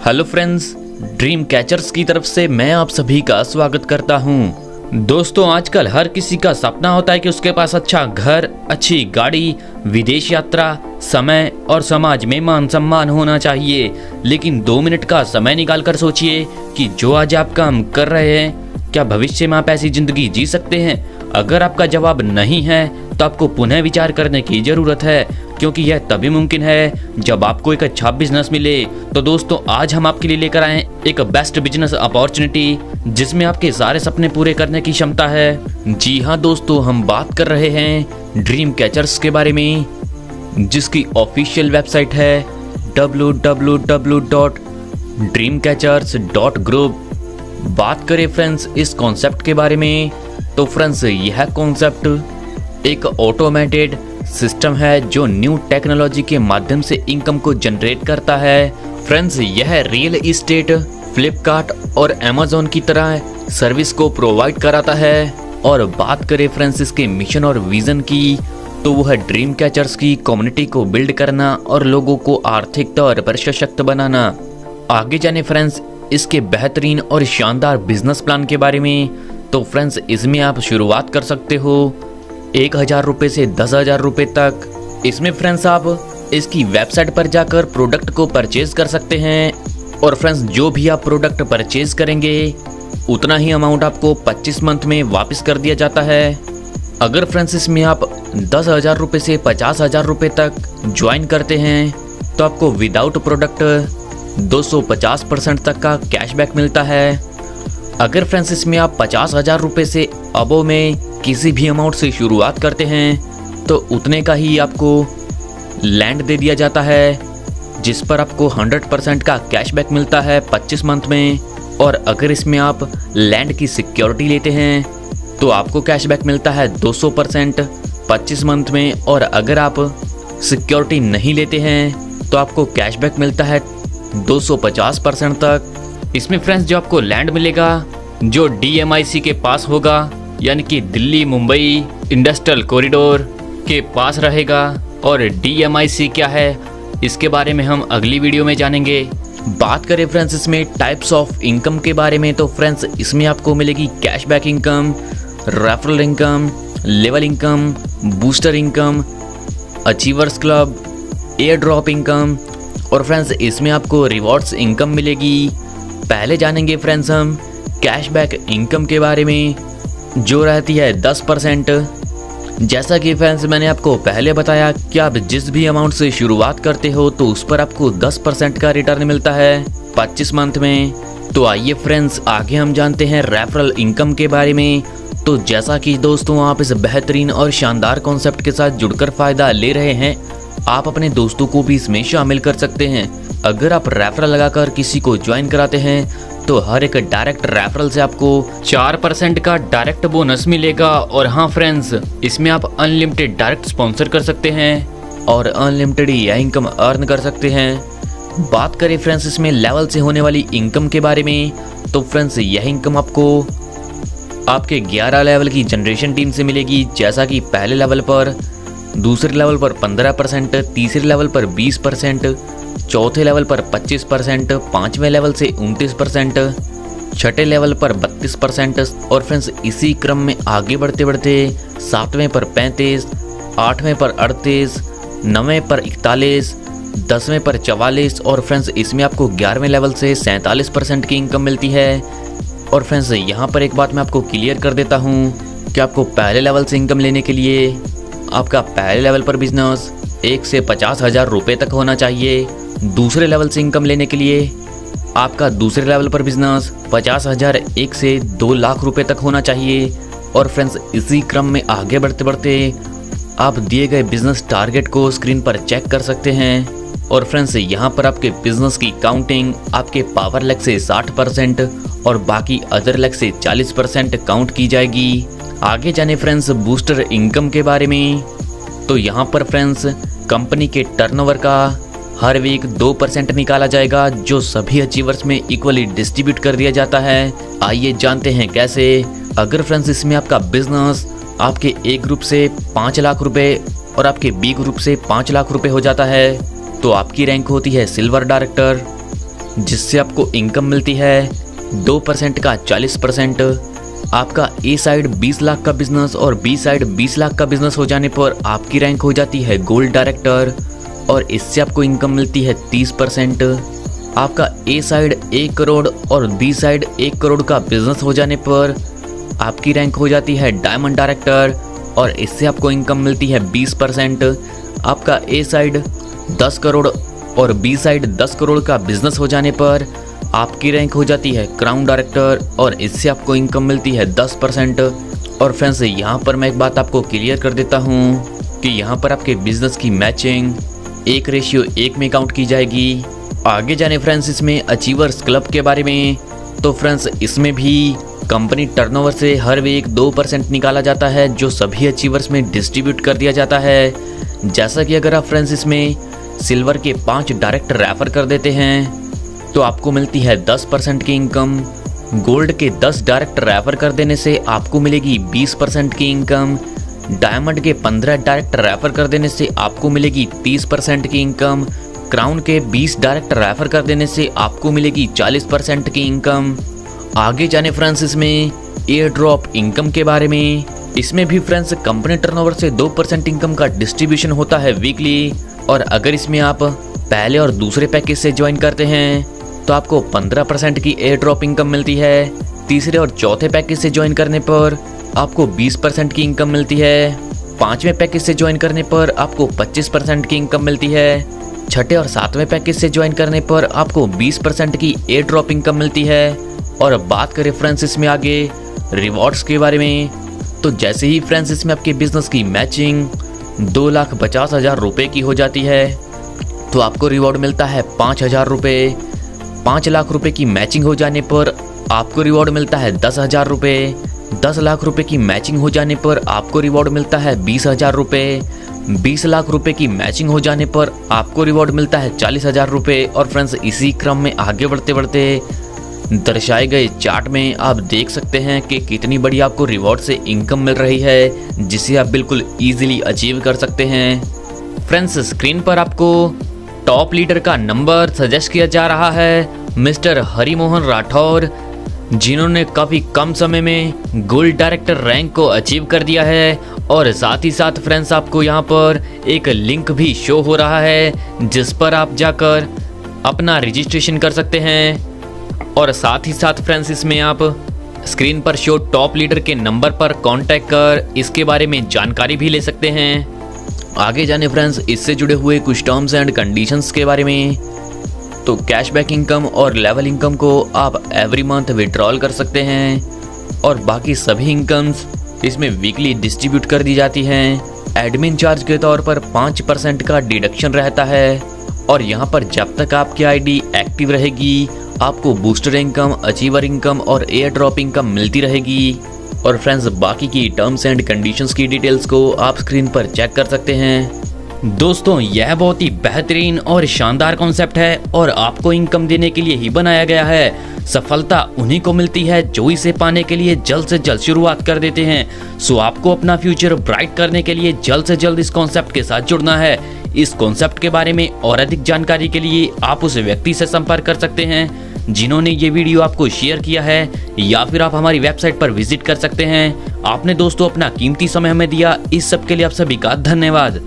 Hello friends, dream catchers की तरफ से मैं आप सभी का स्वागत करता हूं। दोस्तों, आजकल हर किसी का सपना होता है कि उसके पास अच्छा घर, अच्छी गाड़ी, विदेश यात्रा, समय और समाज में मान सम्मान होना चाहिए। लेकिन 2 मिनट का समय निकाल कर सोचिए कि जो आज आप काम कर रहे हैं, क्या भविष्य में आप ऐसी जिंदगी जी सकते हैं? अगर आपका जवाब नहीं है तो आपको पुनः विचार करने की जरूरत है, क्योंकि यह तभी मुमकिन है जब आपको एक अच्छा बिजनेस मिले। तो दोस्तों, आज हम आपके लिए लेकर आए एक बेस्ट बिजनेस अपॉर्चुनिटी जिसमें आपके सारे सपने पूरे करने की क्षमता है। जी हाँ दोस्तों, हम बात कर रहे हैं ड्रीम कैचर्स के बारे में, जिसकी ऑफिशियल वेबसाइट है www.dreamcatchers.group। बात करें फ्रेंड्स इस कॉन्सेप्ट के बारे में, तो फ्रेंड्स यह कॉन्सेप्ट एक ऑटोमेटेड सिस्टम है जो न्यू टेक्नोलॉजी के माध्यम से इनकम को जनरेट करता है। फ्रेंड्स, यह रियल इस्टेट, फ्लिपकार्ट और अमेज़न की तरह सर्विस को प्रोवाइड कराता है। और बात करें फ्रेंड्स इसके मिशन और विजन की, तो वह ड्रीम कैचर्स की कम्युनिटी को बिल्ड करना और लोगों को आर्थिक तौर पर सशक्त बनाना। आगे जाने फ्रेंड्स इसके बेहतरीन और शानदार बिजनेस प्लान के बारे में। तो फ्रेंड्स, इसमें आप शुरुआत कर सकते हो 1000 रुपये से 10,000 रुपये तक। इसमें फ्रेंड्स आप इसकी वेबसाइट पर जाकर प्रोडक्ट को परचेज कर सकते हैं। और फ्रेंड्स, जो भी आप प्रोडक्ट परचेज करेंगे उतना ही अमाउंट आपको 25 मंथ में वापस कर दिया जाता है। अगर फ्रेंड्स इसमें आप 10,000 रुपये से 50,000 रुपये तक ज्वाइन करते हैं तो आपको विदाउट प्रोडक्ट 250% तक का कैशबैक मिलता है। अगर फ्रेंड्स इसमें आप 50,000 रुपये से अबव में किसी भी अमाउंट से शुरुआत करते हैं तो उतने का ही आपको लैंड दे दिया जाता है, जिस पर आपको 100% का कैशबैक मिलता है 25 मंथ में। और अगर इसमें आप लैंड की सिक्योरिटी लेते हैं तो आपको कैशबैक मिलता है 200% 25 मंथ में। और अगर आप सिक्योरिटी नहीं लेते हैं तो आपको कैशबैक मिलता है 250% तक। इसमें फ्रेंड्स जो आपको लैंड मिलेगा जो DMIC के पास होगा, यानी कि दिल्ली मुंबई इंडस्ट्रियल कॉरिडोर के पास रहेगा। और DMIC क्या है इसके बारे में हम अगली वीडियो में जानेंगे। बात करें फ्रेंड्स इसमें टाइप्स ऑफ इनकम के बारे में, तो फ्रेंड्स इसमें आपको मिलेगी cashback income, referral income, level income, booster income, achievers club, air drop income. और फ्रेंड्स इसमें आपको रिवॉर्ड्स इनकम मिलेगी। पहले जानेंगे फ्रेंड्स हम कैशबैक इनकम के बारे में, जो रहती है 10%। जैसा कि फ्रेंड्स मैंने आपको पहले बताया कि आप जिस भी अमाउंट से शुरुआत करते हो तो उस पर आपको 10% का रिटर्न मिलता है 25 मंथ में। तो आइए फ्रेंड्स आगे हम जानते हैं रेफरल इनकम के बारे में। तो जैसा कि दोस्तों आप इस बेहतरीन और शानदार कॉन्सेप्ट के साथ जुड़कर फायदा ले रहे हैं, आप अपने दोस्तों को भी इसमें शामिल कर सकते हैं। अगर आप रेफरल लगाकर किसी को ज्वाइन कराते हैं तो हर एक डायरेक्ट रेफरल से आपको 4% का डायरेक्ट बोनस मिलेगा। और हाँ फ्रेंड्स, इसमें आप अनलिमिटेड डायरेक्ट स्पॉन्सर कर सकते हैं और अनलिमिटेड यह इनकम अर्न कर सकते हैं। बात करें फ्रेंड्स इसमें लेवल से होने वाली इनकम के बारे में, तो फ्रेंड्स यह इनकम आपको आपके 11 लेवल की जनरेशन टीम से मिलेगी। जैसा कि पहले लेवल पर, दूसरे लेवल पर 15%, तीसरे लेवल पर 20%, चौथे लेवल पर 25%, पांचवें लेवल से 29%, छठे लेवल पर 32%। और फ्रेंड्स इसी क्रम में आगे बढ़ते बढ़ते 7वें पर 35, 8वें पर 38, 9वें पर 41, 10वें पर 44। और फ्रेंड्स इसमें आपको 11वें लेवल से 47% की इनकम मिलती है। और फ्रेंड्स यहाँ पर एक बात मैं आपको क्लियर कर देता हूँ कि आपको पहले लेवल से इनकम लेने के लिए आपका पहले लेवल पर बिजनेस 1 से 50,000 रुपये तक होना चाहिए। दूसरे लेवल से इनकम लेने के लिए आपका दूसरे लेवल पर बिजनेस 50,000 1 से 2 लाख रुपए तक होना चाहिए। और फ्रेंड्स इसी क्रम में आगे बढ़ते बढ़ते आप दिए गए बिजनेस टारगेट को स्क्रीन पर चेक कर सकते हैं। और फ्रेंड्स यहाँ पर आपके बिजनेस की काउंटिंग आपके पावर लेग से 60% और बाकी अदर लेग से 40% काउंट की जाएगी। आगे जाने फ्रेंड्स बूस्टर इनकम के बारे में, तो यहाँ पर फ्रेंड्स कंपनी के टर्नओवर का हर वीक 2% निकाला जाएगा, जो सभी अचीवर्स में इक्वली डिस्ट्रीब्यूट कर दिया जाता है। आइए जानते हैं कैसे। अगर फ्रेंड्स इसमें आपका बिजनेस आपके ए ग्रुप से 5 लाख रुपए और आपके बी ग्रुप से 5 लाख रुपए हो जाता है तो आपकी रैंक होती है सिल्वर डायरेक्टर। जिससे आपको इनकम मिलती है 2% का 40%। आपका ए साइड 20 लाख का बिजनेस और बी साइड 20 लाख का बिजनेस हो जाने पर आपकी रैंक हो जाती है गोल्ड डायरेक्टर और इससे आपको इनकम मिलती है 30%। आपका ए साइड 1 करोड़ और बी साइड 1 करोड़ का बिजनेस हो जाने पर आपकी रैंक हो जाती है डायमंड डायरेक्टर और इससे आपको इनकम मिलती है 20%। आपका ए साइड 10 करोड़ और बी साइड 10 करोड़ का बिजनेस हो जाने पर आपकी रैंक हो जाती है क्राउन डायरेक्टर और इससे आपको इनकम मिलती है 10%। और फ्रेंड्स यहाँ पर मैं एक बात आपको क्लियर कर देता हूँ कि यहाँ पर आपके बिजनेस की मैचिंग 1:1 में काउंट की जाएगी। आगे जाने फ्रेंड्स इसमें अचीवर्स क्लब के बारे में, तो फ्रेंड्स इसमें भी कंपनी टर्नओवर से हर वीक 2% निकाला जाता है जो सभी अचीवर्स में डिस्ट्रीब्यूट कर दिया जाता है। जैसा कि अगर आप फ्रेंड्स इसमें सिल्वर के 5 डायरेक्ट रेफर कर देते हैं तो आपको मिलती है 10% की इनकम। गोल्ड के 10 डायरेक्ट रेफर कर देने से आपको मिलेगी 20% की इनकम। डायमंड के 15 डायरेक्ट रेफर कर देने से आपको मिलेगी 30% की इनकम। क्राउन के 20 डायरेक्ट रेफर कर देने से आपको मिलेगी 40% की इनकम। आगे जाने फ्रेंड्स इसमें एयर ड्रॉप इनकम के बारे में। इसमें भी फ्रेंड्स कंपनी टर्नओवर से 2% इनकम का डिस्ट्रीब्यूशन होता है वीकली और अगर इसमें आप पहले और दूसरे पैकेज से ज्वाइन करते हैं तो आपको 15% की एयर ड्रॉप इनकम मिलती है। तीसरे और चौथे पैकेज से ज्वाइन करने पर आपको 20% की इनकम मिलती है। पांचवें पैकेज से ज्वाइन करने पर आपको 25% की इनकम मिलती है। छठे और सातवें पैकेज से ज्वाइन करने पर आपको 20% की एयर ड्रॉप इनकम मिलती है। और अब बात करें फ्रेंड्स इसमें आगे रिवॉर्ड्स के बारे में, तो जैसे ही फ्रेंड्स इसमें आपके बिजनेस की मैचिंग 2,50,000 रुपये की हो जाती है तो आपको रिवॉर्ड मिलता है 5,000 रुपये। 5 लाख रुपए की मैचिंग हो जाने पर आपको रिवॉर्ड मिलता है 10,000 रुपये। 10 लाख रुपए की मैचिंग हो जाने पर आपको रिवॉर्ड मिलता है 20,000 रुपये। 20 लाख रुपए की मैचिंग हो जाने पर आपको रिवॉर्ड मिलता है 40,000 रुपये। और फ्रेंड्स इसी क्रम में आगे बढ़ते बढ़ते दर्शाए गए चार्ट में आप देख सकते हैं कि कितनी बड़ी आपको रिवॉर्ड से इनकम मिल रही है जिसे आप बिल्कुल ईजिली अचीव कर सकते हैं। फ्रेंड्स स्क्रीन पर आपको टॉप लीडर का नंबर सजेस्ट किया जा रहा है मिस्टर हरिमोहन राठौर, जिन्होंने काफ़ी कम समय में गोल्ड डायरेक्टर रैंक को अचीव कर दिया है। और साथ ही साथ फ्रेंड्स आपको यहाँ पर एक लिंक भी शो हो रहा है जिस पर आप जाकर अपना रजिस्ट्रेशन कर सकते हैं। और साथ ही साथ फ्रेंड्स इसमें आप स्क्रीन पर शो टॉप लीडर के नंबर पर कांटेक्ट कर इसके बारे में जानकारी भी ले सकते हैं। आगे जाने फ्रेंड्स इससे जुड़े हुए कुछ टर्म्स एंड कंडीशंस के बारे में, तो कैशबैक इनकम और लेवल इनकम को आप एवरी मंथ विड्रॉल कर सकते हैं और बाकी सभी इनकम्स इसमें वीकली डिस्ट्रीब्यूट कर दी जाती हैं। एडमिन चार्ज के तौर पर 5% का डिडक्शन रहता है और यहाँ पर जब तक आपकी आईडी एक्टिव रहेगी आपको बूस्टर इनकम, अचीवर इनकम और एयर ड्रॉप इनकम मिलती रहेगी। और फ्रेंड्स बाकी की टर्म्स एंड कंडीशंस की डिटेल्स को आप स्क्रीन पर चेक कर सकते हैं। दोस्तों यह बहुत ही बेहतरीन और शानदार कॉन्सेप्ट है और आपको इनकम देने के लिए ही बनाया गया है। सफलता उन्हीं को मिलती है जो इसे पाने के लिए जल्द से जल्द शुरुआत कर देते हैं। सो आपको अपना फ्यूचर ब्राइट करने के लिए जल्द से जल्द इस कॉन्सेप्ट के साथ जुड़ना है। इस कॉन्सेप्ट के बारे में और अधिक जानकारी के लिए आप उस व्यक्ति से संपर्क कर सकते हैं जिन्होंने ये वीडियो आपको शेयर किया है, या फिर आप हमारी वेबसाइट पर विजिट कर सकते हैं। आपने दोस्तों अपना कीमती समय हमें दिया, इस सब के लिए आप सभी का धन्यवाद।